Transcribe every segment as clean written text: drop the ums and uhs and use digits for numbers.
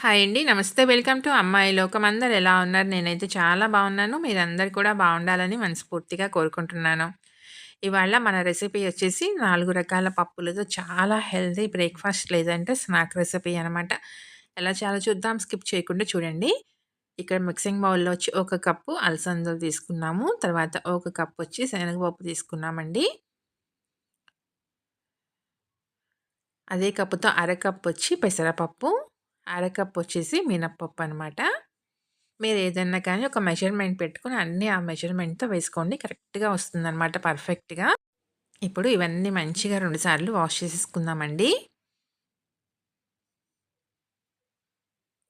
Hi అండి. నమస్తే. Welcome to అమ్మాయి లోకం. అందరూ ఎలా ఉన్నారు? నేనైతే చాలా బాగున్నాను. మీరందరూ కూడా బాగుండాలని మనస్ఫూర్తిగా కోరుకుంటున్నాను. ఇవాళ మన రెసిపీ వచ్చేసి 4 రకాల పప్పులతో చాలా హెల్తీ బ్రేక్‌ఫాస్ట్ లేదంటే స్నాక్ రెసిపీ అనమాట. ఎలా చేయాలో చూద్దాం. స్కిప్ చేయకుండా చూడండి. ఇక్కడ మిక్సింగ్ బౌల్‌లో వచ్చి ఒక కప్పు అలసందలు తీసుకున్నాము. తర్వాత ఒక కప్ వచ్చి శనగపప్పు తీసుకున్నామండి. అదే కప్పుతో అరకప్ వచ్చి పెసరపప్పు, అరకప్ వచ్చేసి మినపప్పు అనమాట. మీరేదన్నా కానీ ఒక మెజర్‌మెంట్ పెట్టుకొని అన్నీ ఆ మెజర్‌మెంట్‌తో వేసుకోండి. కరెక్ట్‌గా వస్తుందనమాట పర్ఫెక్ట్‌గా. ఇప్పుడు ఇవన్నీ మంచిగా 2 సార్లు వాష్ చేసేసుకుందామండి.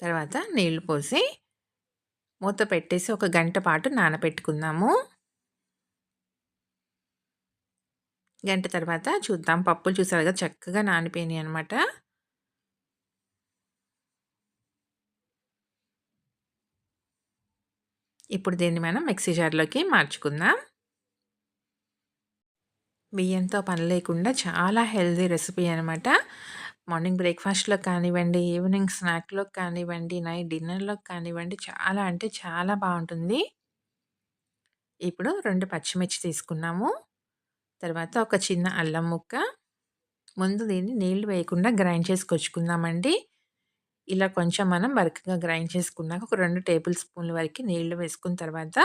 తర్వాత నీళ్లు పోసి మూత పెట్టేసి ఒక గంట పాటు నానబెట్టుకుందాము. గంట తర్వాత చూద్దాం. పప్పులు చూసారు కదా! చక్కగా నానిపోయినాయనమాట. ఇప్పుడు దీన్ని మనం మిక్సీ జార్‌లోకి మార్చుకుందాం. బియ్యంతో పని లేకుండా చాలా హెల్తీ రెసిపీ అనమాట. మార్నింగ్ బ్రేక్‌ఫాస్ట్‌లోకి కానివ్వండి, ఈవినింగ్ స్నాక్‌లోకి కానివ్వండి, నైట్ డిన్నర్‌లోకి కానివ్వండి చాలా అంటే చాలా బావుంటుంది. ఇప్పుడు 2 పచ్చిమిర్చి తీసుకున్నాము. తర్వాత ఒక చిన్న అల్లం ముక్క. ముందు దీన్ని నీళ్లు వేయకుండా గ్రైండ్ చేసుకొచ్చుకుందామండి. ఇలా కొంచెం మనం బరకగా గ్రైండ్ చేసుకున్నాక ఒక 2 టేబుల్ స్పూన్ల వరకి నీళ్లు వేసుకున్న తర్వాత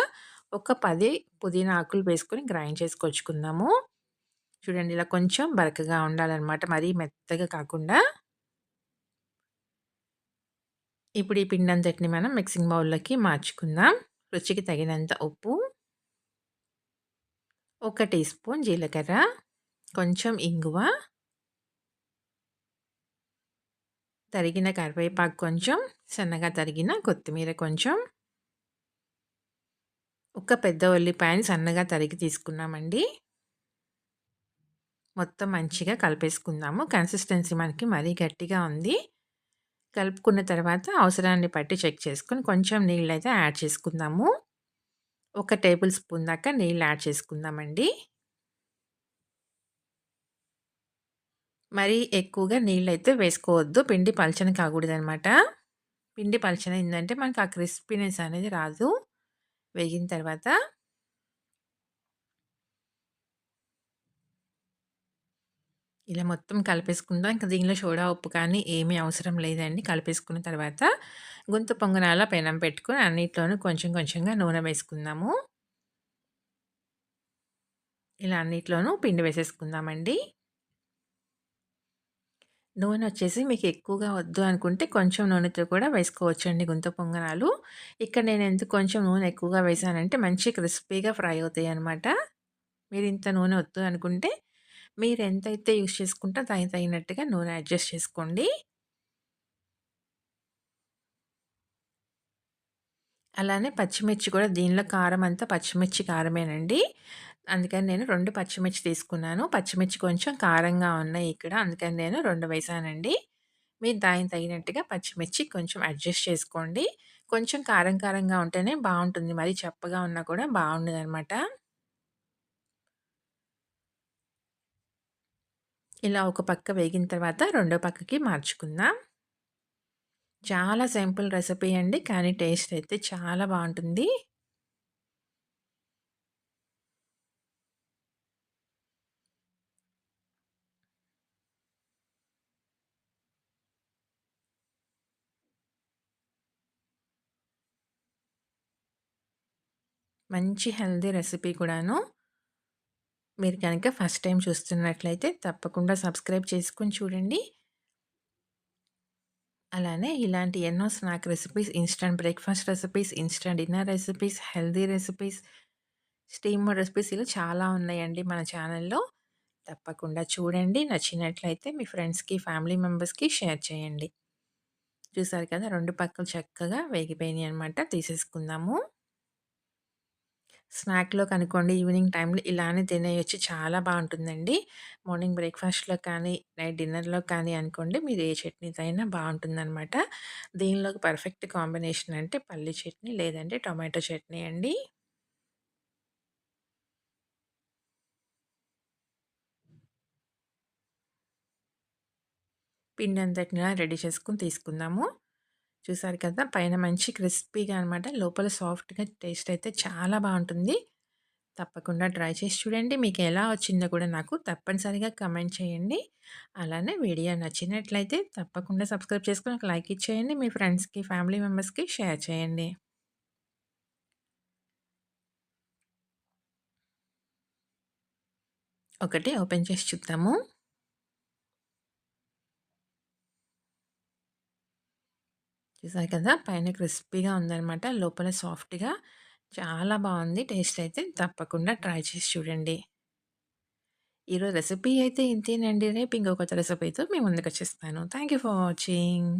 ఒక 10 పుదీనా ఆకులు వేసుకొని గ్రైండ్ చేసుకొచ్చుకుందాము. చూడండి ఇలా కొంచెం బరకగా ఉండాలనమాట. మరీ మెత్తగా కాకుండా. ఇప్పుడు ఈ పిండంతటిని మనం మిక్సింగ్ బౌల్‌లోకి మార్చుకుందాం. రుచికి తగినంత ఉప్పు, ఒక టీ స్పూన్ జీలకర్ర, కొంచెం ఇంగువ, తరిగిన కరివేపాకు కొంచెం, సన్నగా తరిగిన కొత్తిమీర కొంచెం, ఒక పెద్ద ఉల్లిపాయని సన్నగా తరిగి తీసుకున్నామండి. మొత్తం మంచిగా కలిపేసుకుందాము. కన్సిస్టెన్సీ మనకి మరీ గట్టిగా ఉంది. కలుపుకున్న తర్వాత అవసరాన్ని బట్టి చెక్ చేసుకొని కొంచెం నీళ్ళైతే యాడ్ చేసుకుందాము. ఒక టేబుల్ స్పూన్ దాకా నీళ్ళు యాడ్ చేసుకుందామండి. మరీ ఎక్కువగా నీళ్ళైతే వేసుకోవద్దు. పిండి పలచన కాకూడదనమాట. పిండి పలచనయిందంటే మనకు ఆ క్రిస్పీనెస్ అనేది రాదు. వేగిన తర్వాత ఇలా మొత్తం కలిపేసుకుందాం. ఇంక దీనిలో సోడా ఉప్పు కానీ ఏమీ అవసరం లేదండి. కలిపేసుకున్న తర్వాత గుంత పొంగనాల పెనం పెట్టుకొని అన్నిట్లోనూ కొంచెం కొంచెంగా నూనె వేసుకుందాము. ఇలా అన్నిట్లోనూ పిండి వేసేసుకుందామండి. నూనె మీకు ఎక్కువగా వద్దు అనుకుంటే కొంచెం నూనెతో కూడా వేసుకోవచ్చండి గుంత పొంగనాలు. ఇక్కడ నేను ఎందుకు కొంచెం నూనె ఎక్కువగా వేశానంటే మంచి క్రిస్పీగా ఫ్రై అవుతాయన్నమాట. మీరింత నూనె వద్దు అనుకుంటే మీరెంతైతే యూజ్ చేసుకుంటారో దానికి తగినట్టుగా నూనె అడ్జస్ట్ చేసుకోండి. అలానే పచ్చిమిర్చి కూడా దీనిలో కారం అంతా పచ్చిమిర్చి కారమేనండి. అందుకని నేను 2 పచ్చిమిర్చి తీసుకున్నాను. పచ్చిమిర్చి కొంచెం కారంగా ఉన్నాయి ఇక్కడ. అందుకని నేను 2 వేశానండి. మీరు దానికి తగినట్టుగా పచ్చిమిర్చి కొంచెం అడ్జస్ట్ చేసుకోండి. కొంచెం కారం కారంగా ఉంటేనే బావుంటుంది. మరీ చప్పగా ఉన్నా కూడా బావుండదనమాట. ఇలా ఒక పక్క వేగిన తర్వాత రెండో పక్కకి మార్చుకుందాం. చాలా సింపుల్ రెసిపీ అండి. కానీ టేస్ట్ అయితే చాలా బావుంటుంది. మంచి హెల్తీ రెసిపీ కూడాను. మీరు కనుక ఫస్ట్ టైమ్ చూస్తున్నట్లయితే తప్పకుండా సబ్స్క్రైబ్ చేసుకొని చూడండి. అలానే ఇలాంటి ఎన్నో snack recipes, instant breakfast recipes, instant dinner recipes, healthy recipes, steamed recipes ఇలా చాలా ఉన్నాయండి మన ఛానల్‌లో. తప్పకుండా చూడండి. నచ్చినట్లయితే మీ ఫ్రెండ్స్‌కి, ఫ్యామిలీ మెంబర్స్‌కి షేర్ చేయండి. చూసారు కదా! 2 పక్కలు చక్కగా వేగిపోయినాయన్నమాట. తీసేసుకుందాము. స్నాక్‌లోకనుకోండి ఈవినింగ్ టైమ్‌లో ఇలానే తినేయొచ్చు. చాలా బావుంటుందండి. మార్నింగ్ బ్రేక్‌ఫాస్ట్‌లో కానీ, నైట్ డిన్నర్‌లో కానీ అనుకోండి మీరు ఏ చట్నీతో అయినా బావుంటుందనమాట. దీనిలోకి పర్ఫెక్ట్ కాంబినేషన్ అంటే పల్లి చట్నీ లేదంటే టొమాటో చట్నీ అండి. పిండంతటిని రెడీ చేసుకొని తీసుకుందాము. చూసారు కదా! పైన మంచి క్రిస్పీగా అనమాట. లోపల సాఫ్ట్‌గా టేస్ట్ అయితే చాలా బావుంటుంది. తప్పకుండా ట్రై చేసి చూడండి. మీకెలా వచ్చిందో కూడా నాకు తప్పనిసరిగా కమెంట్ చేయండి. అలానే వీడియో నచ్చినట్లయితే తప్పకుండా సబ్స్క్రైబ్ చేసుకొని ఒక లైక్ ఇచ్చేయండి. మీ ఫ్రెండ్స్‌కి, ఫ్యామిలీ మెంబర్స్‌కి షేర్ చేయండి. ఒకటి ఓపెన్ చేసి చూద్దాము. చూసారు కదా! పైన క్రిస్పీగా ఉందనమాట. లోపల సాఫ్ట్‌గా చాలా బావుంది. టేస్ట్ అయితే తప్పకుండా ట్రై చేసి చూడండి. ఈరోజు రెసిపీ అయితే ఇంతేనండి. రేపు ఇంకో కొత్త రెసిపీతో మీ ముందుకొచ్చేస్తాను. Thank you for watching.